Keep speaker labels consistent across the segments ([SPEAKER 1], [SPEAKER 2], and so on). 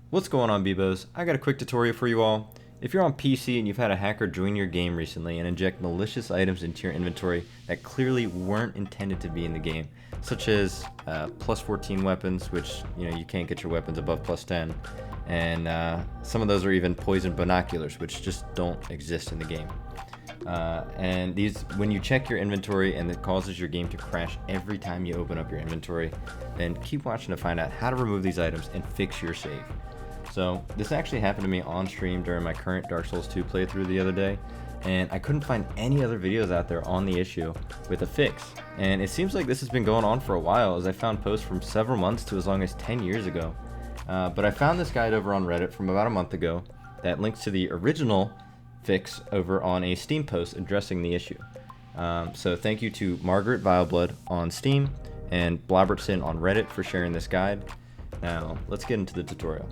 [SPEAKER 1] What's going on, Beebos? I got a quick tutorial for you all. If you're on PC and you've had a hacker join your game recently and inject malicious items into your inventory that clearly weren't intended to be in the game, such as plus 14 weapons, which you can't get your weapons above plus 10, and some of those are even poison binoculars, which just don't exist in the game. And these, when you check your inventory and it causes your game to crash every time you open up your inventory, then keep watching to find out how to remove these items and fix your save. So this actually happened to me on stream during my current Dark Souls 2 playthrough the other day, and I couldn't find any other videos out there on the issue with a fix. And it seems like this has been going on for a while, as I found posts from several months to as long as 10 years ago. But I found this guide over on Reddit from about a month ago that links to the original fix over on a Steam post addressing the issue. So thank you to Margaret Vileblood on Steam and Blobbertson on Reddit for sharing this guide. Now let's get into the tutorial.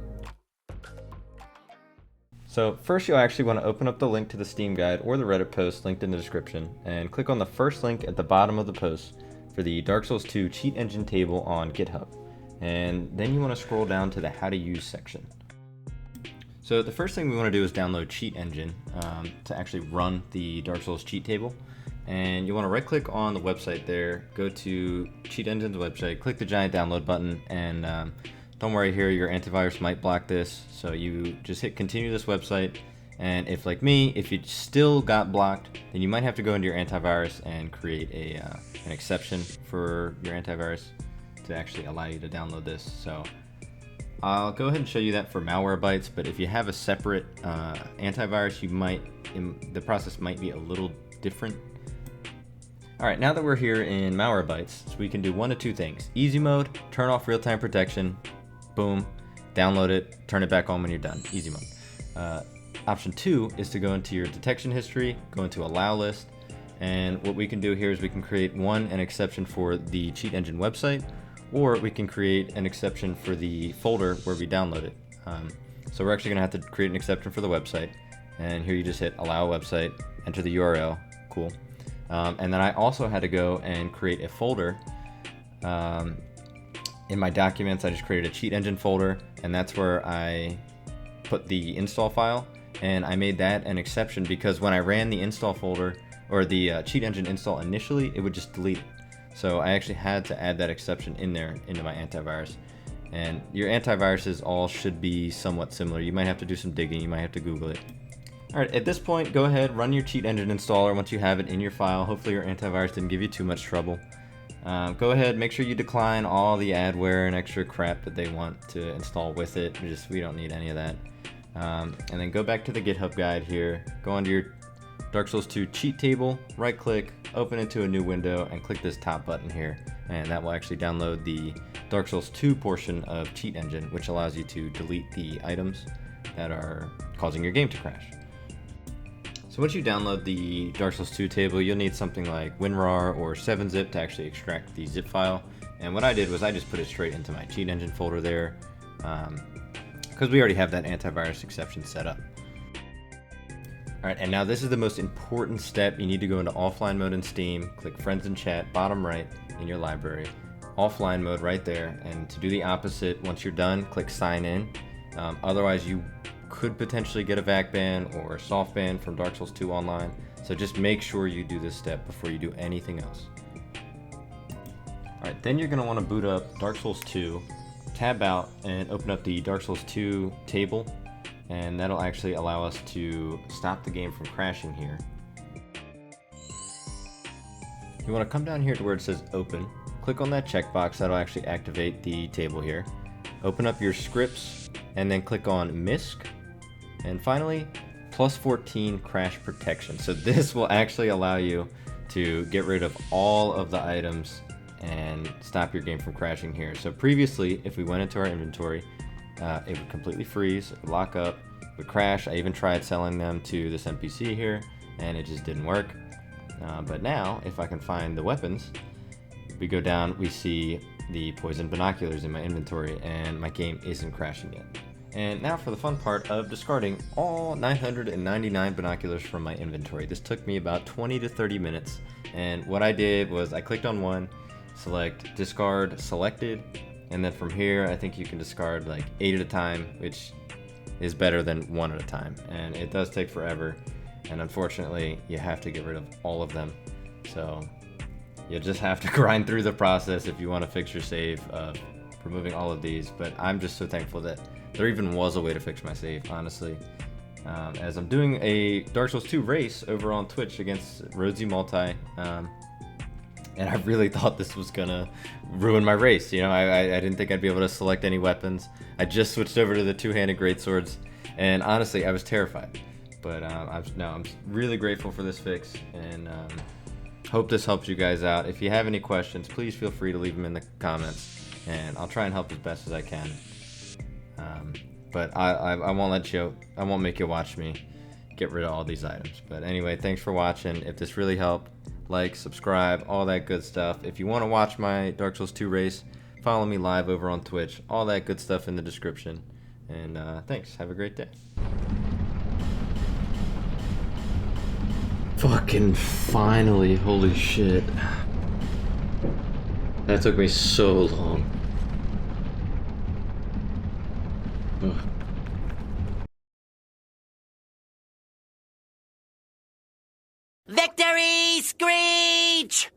[SPEAKER 1] So first you'll actually want to open up the link to the Steam guide or the Reddit post linked in the description and click on the first link at the bottom of the post for the Dark Souls 2 cheat engine table on GitHub. And then you want to scroll down to the how to use section. So the first thing we want to do is download Cheat Engine to actually run the Dark Souls cheat table. And you want to right click on the website there, go to Cheat Engine's website, click the giant download button, and don't worry here, your antivirus might block this, so you just hit continue this website, and if like me, if you still got blocked, then you might have to go into your antivirus and create an exception for your antivirus to actually allow you to download this. So I'll go ahead and show you that for Malwarebytes, but if you have a separate antivirus, the process might be a little different. Alright, now that we're here in Malwarebytes, so we can do one of two things. Easy mode, turn off real-time protection, boom, download it, turn it back on when you're done, easy mode. Option 2 is to go into your detection history, go into allow list, and what we can do here is we can create an exception for the Cheat Engine website, or we can create an exception for the folder where we download it. So we're actually going to have to create an exception for the website, and here you just hit allow website, enter the URL, cool. And then I also had to go and create a folder. In my documents, I just created a Cheat Engine folder, and that's where I put the install file, and I made that an exception because when I ran the install folder, or the Cheat Engine install initially, it would just delete it. So I actually had to add that exception in there into my antivirus. And your antiviruses all should be somewhat similar. You might have to do some digging, you might have to Google it. Alright, at this point, go ahead, run your Cheat Engine installer once you have it in your file. Hopefully your antivirus didn't give you too much trouble. Go ahead, make sure you decline all the adware and extra crap that they want to install with it. We don't need any of that. And then go back to the GitHub guide here, go onto your Dark Souls 2 cheat table, right click, open it to a new window, and click this top button here. And that will actually download the Dark Souls 2 portion of Cheat Engine, which allows you to delete the items that are causing your game to crash. So once you download the Dark Souls 2 table, you'll need something like WinRAR or 7-zip to actually extract the zip file. And what I did was I just put it straight into my Cheat Engine folder there, because we already have that antivirus exception set up. Alright, and now this is the most important step. You need to go into offline mode in Steam, click Friends and Chat, bottom right in your library, offline mode right there, and to do the opposite, once you're done, click Sign In. Otherwise, you could potentially get a VAC ban or a soft ban from Dark Souls 2 Online, so just make sure you do this step before you do anything else. Alright, then you're going to want to boot up Dark Souls 2, tab out, and open up the Dark Souls 2 table, and that'll actually allow us to stop the game from crashing here. You want to come down here to where it says Open, click on that checkbox, that'll actually activate the table here. Open up your scripts, and then click on MISC. And finally, plus 14 crash protection. So this will actually allow you to get rid of all of the items and stop your game from crashing here. So previously, if we went into our inventory, it would completely freeze, it would lock up, it would crash. I even tried selling them to this NPC here, and it just didn't work. But now, if I can find the weapons, we go down, we see the poison binoculars in my inventory, and my game isn't crashing yet. And now for the fun part of discarding all 999 binoculars from my inventory. This took me about 20 to 30 minutes, and what I did was I clicked on one, select discard selected, And then from here, I think you can discard like 8 at a time, which is better than 1 at a time. And it does take forever. And unfortunately, you have to get rid of all of them. So you just have to grind through the process if you want to fix your save of removing all of these. But I'm just so thankful that there even was a way to fix my save, honestly. As I'm doing a Dark Souls 2 race over on Twitch against Rosie Multi, and I really thought this was gonna ruin my race. You know, I didn't think I'd be able to select any weapons. I just switched over to the two-handed greatswords, and honestly, I was terrified. But I'm really grateful for this fix, and hope this helps you guys out. If you have any questions, please feel free to leave them in the comments, and I'll try and help as best as I can. But I won't make you watch me get rid of all these items. But anyway, thanks for watching. If this really helped, like, subscribe, all that good stuff. If you want to watch my Dark Souls 2 race, follow me live over on Twitch. All that good stuff in the description. And thanks. Have a great day. Fucking finally, holy shit. That took me so long. Ugh.
[SPEAKER 2] Victory Screech!